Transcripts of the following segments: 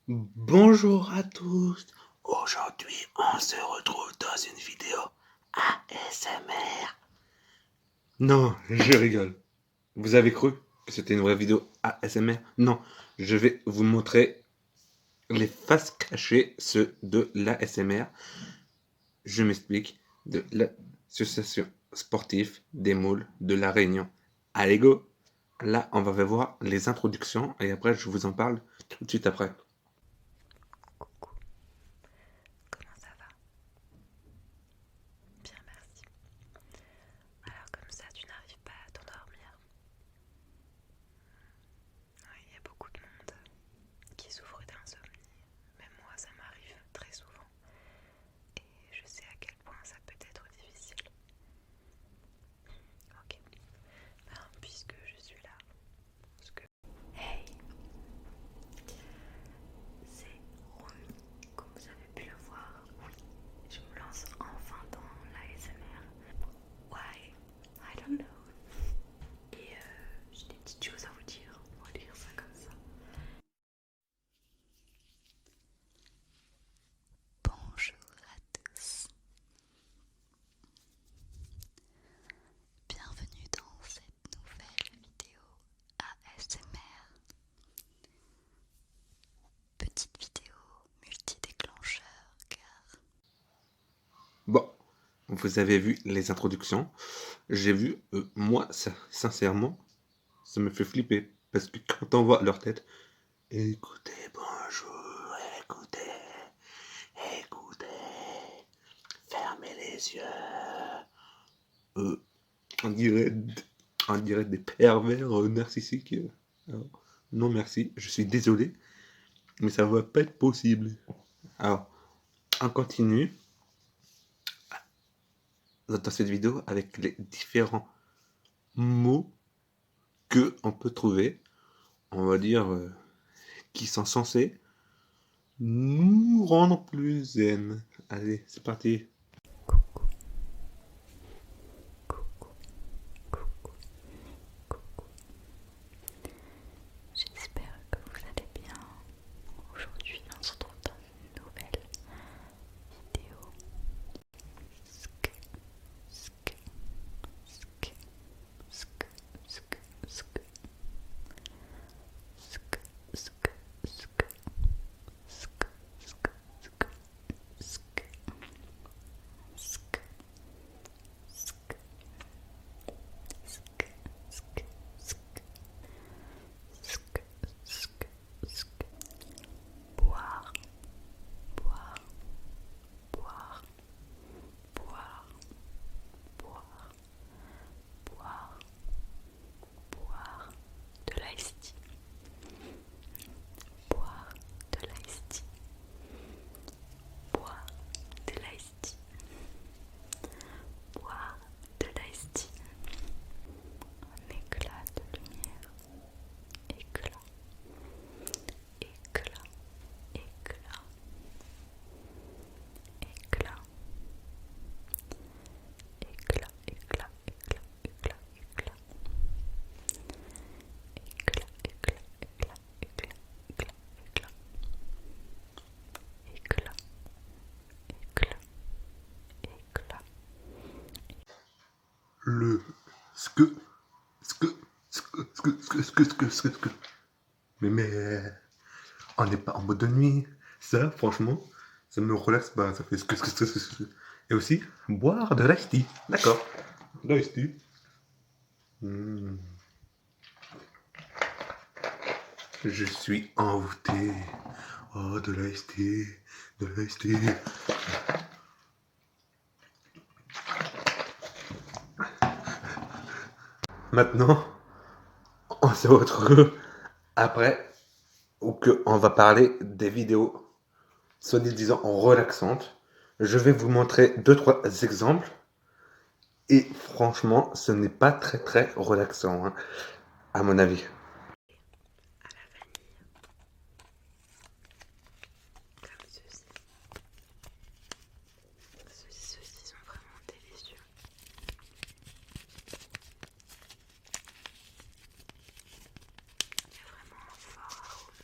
Bonjour à tous. Aujourd'hui, on se retrouve dans une vidéo ASMR. Non, je rigole. Vous avez cru que c'était une vraie vidéo ASMR? Non, je vais vous montrer les faces cachées, ceux de l'ASMR. Je m'explique, de l'association sportive des moules de La Réunion. Allez go! Là, on va voir les introductions et après, je vous en parle tout de suite après. Coucou, comment ça va? Bien, merci. Alors comme ça, tu n'arrives pas à t'endormir? Oui, il y a beaucoup de monde qui souffre d'insomnie. Même moi, ça m'arrive très souvent. Et je sais à quel point ça peut être difficile. Ok, puisque je suis là, parce que... Hey, c'est Romy, comme vous avez pu le voir. Oui, je me lance enfin dans l'ASMR. Why? I don't know. Et j'ai des petites choses à vous dire, on va dire ça comme ça. Bonjour à tous, bienvenue dans cette nouvelle vidéo ASMR. Petite vidéo multi-déclencheur car... Bon, vous avez vu les introductions. J'ai vu, moi, ça, sincèrement, ça me fait flipper. Parce que quand on voit leur tête, écoutez, bonjour, écoutez, écoutez, fermez les yeux. Euh, on dirait, on dirait des pervers narcissiques. Alors, non merci, je suis désolé, mais ça va pas être possible. Alors, on continue dans cette vidéo avec les différents mots que on peut trouver, on va dire, qui sont censés nous rendre plus zen. Allez, c'est parti. Coucou, coucou, coucou, coucou. J'espère que vous allez bien. Aujourd'hui, on se retrouve dans une nouvelle vidéo. Sk, sk, sk, sk, sk, sk. Sk, sk, sk, sk, sk, sk, sk, sk, sk, sk, sk, sk, sk. Boire, boire, boire, boire, boire, boire, boire de l'ice tea. Boire de l'ice tea. Boire de l'ice tea. Boire de l'ice tea. Un éclat de lumière. Éclat. Éclat. Éclat. Éclat. Éclat. Éclat. Éclat. Éclat. Éclat. Éclat. Éclat. Éclat. Éclat. Éclat. Éclat. Éclat. Éclat. Éclat. Le sk, sk, sk, sk, sk, sk, sk, sk, sk. Mais on n'est pas en mode de nuit. Ça, franchement, ça me relaxe pas. Ça fait sk, sk, sk, sk, sk. Et aussi, boire de l'ice tea. D'accord. L'ice tea. Hmm. Je suis envoûté. Oh, de l'ice tea. De l'ice tea. Maintenant, on se retrouve après ou que on va parler des vidéos soi-disant relaxantes. Je vais vous montrer deux trois exemples et franchement, ce n'est pas très très relaxant, hein, à mon avis. À la vanille, comme ceci. Ceux-ci sont vraiment délicieux. Il y a vraiment un fort arôme.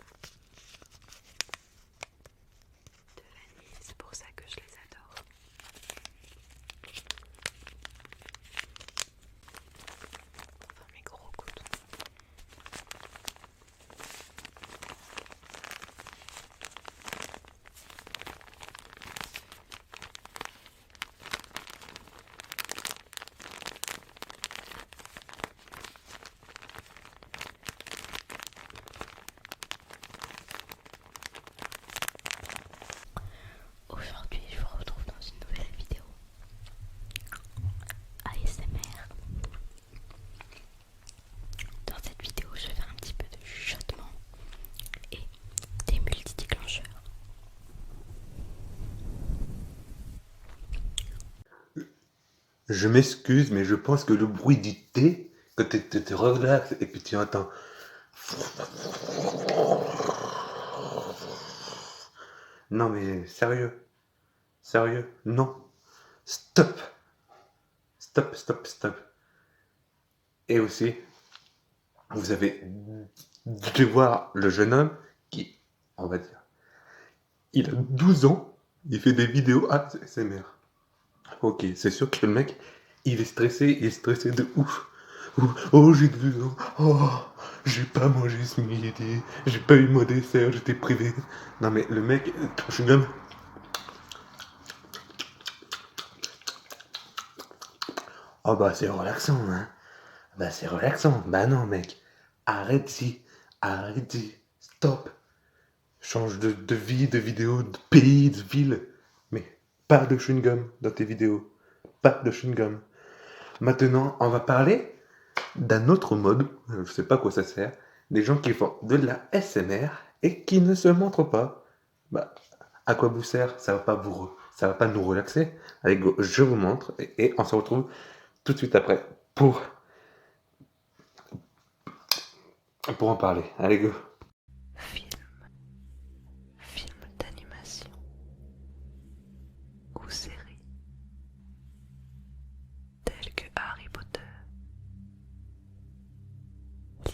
Je m'excuse, mais je pense que le bruit du thé, quand tu te relaxes et que tu entends... Non mais sérieux, sérieux, non. Stop, stop, stop, stop. Et aussi, vous avez dû voir le jeune homme qui, on va dire, il a 12 ans, il fait des vidéos ASMR. Ok, c'est sûr que le mec, il est stressé de ouf. Oh, j'ai 12 ans, oh, j'ai pas mangé ce midi, j'ai pas eu mon dessert, j'étais privé. Non mais le mec, je suis même... Oh bah c'est relaxant, hein. Bah c'est relaxant. Bah non mec, arrête-y, arrête-y, stop. Change de vie, de vidéo, de pays, de ville. Mais pas de chewing-gum dans tes vidéos. Pas de chewing-gum. Maintenant, on va parler d'un autre mode. Je sais pas à quoi ça sert. Des gens qui font de la SMR et qui ne se montrent pas. Bah, à quoi vous sert? Ça va pas nous relaxer. Allez, go, je vous montre et on se retrouve tout de suite après pour en parler. Allez, go. Film, film d'animation ou série tels que Harry Potter,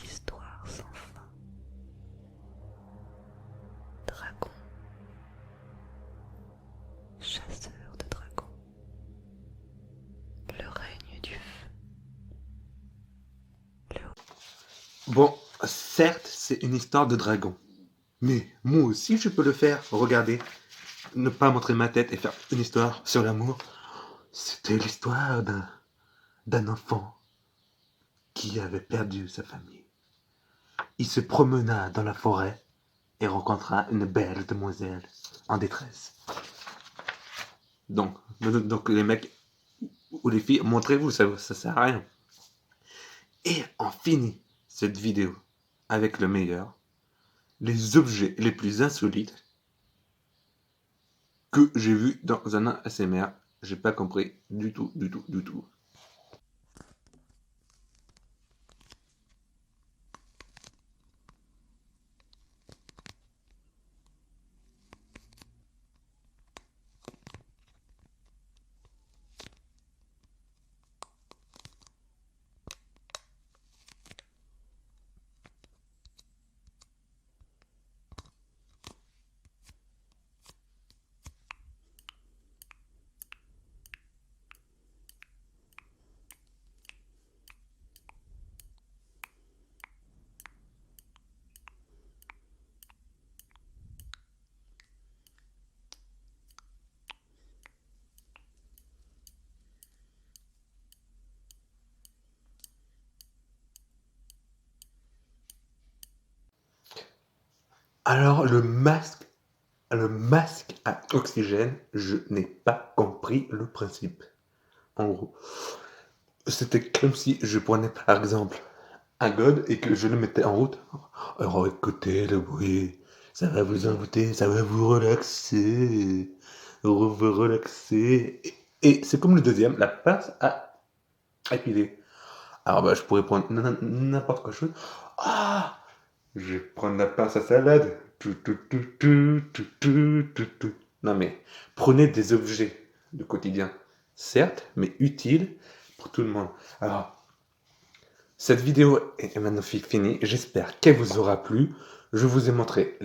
l'histoire sans fin, Dragon, chasseur de dragons, le règne du feu, le Bon, certes, c'est une histoire de dragon. Mais moi aussi, je peux le faire. Regardez, ne pas montrer ma tête et faire une histoire sur l'amour. C'était l'histoire d'un enfant qui avait perdu sa famille. Il se promena dans la forêt et rencontra une belle demoiselle en détresse. Donc les mecs ou les filles, montrez-vous, ça sert à rien. Et on finit cette vidéo avec le meilleur, les objets les plus insolites que j'ai vus dans un ASMR. J'ai pas compris du tout, du tout, du tout. Alors le masque à oxygène, je n'ai pas compris le principe. En gros, c'était comme si je prenais par exemple un god et que je le mettais en route. Alors écoutez le bruit, ça va vous envoûter, ça va vous relaxer, vous relaxer. Et c'est comme le deuxième, la pince à épiler. Alors bah je pourrais prendre n'importe quoi chose. Ah, je vais prendre la pince à salade. Tout. Non mais prenez des objets de quotidien, certes, mais utiles pour tout le monde. Alors cette vidéo est maintenant finie. J'espère qu'elle vous aura plu. Je vous ai montré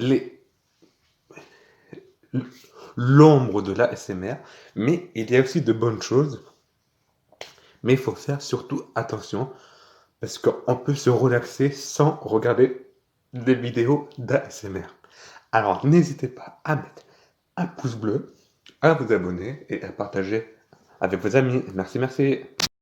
l'ombre de l'ASMR, mais il y a aussi de bonnes choses. Mais il faut faire surtout attention parce qu'on peut se relaxer sans regarder des vidéos d'ASMR. Alors n'hésitez pas à mettre un pouce bleu, à vous abonner et à partager avec vos amis. Merci, merci.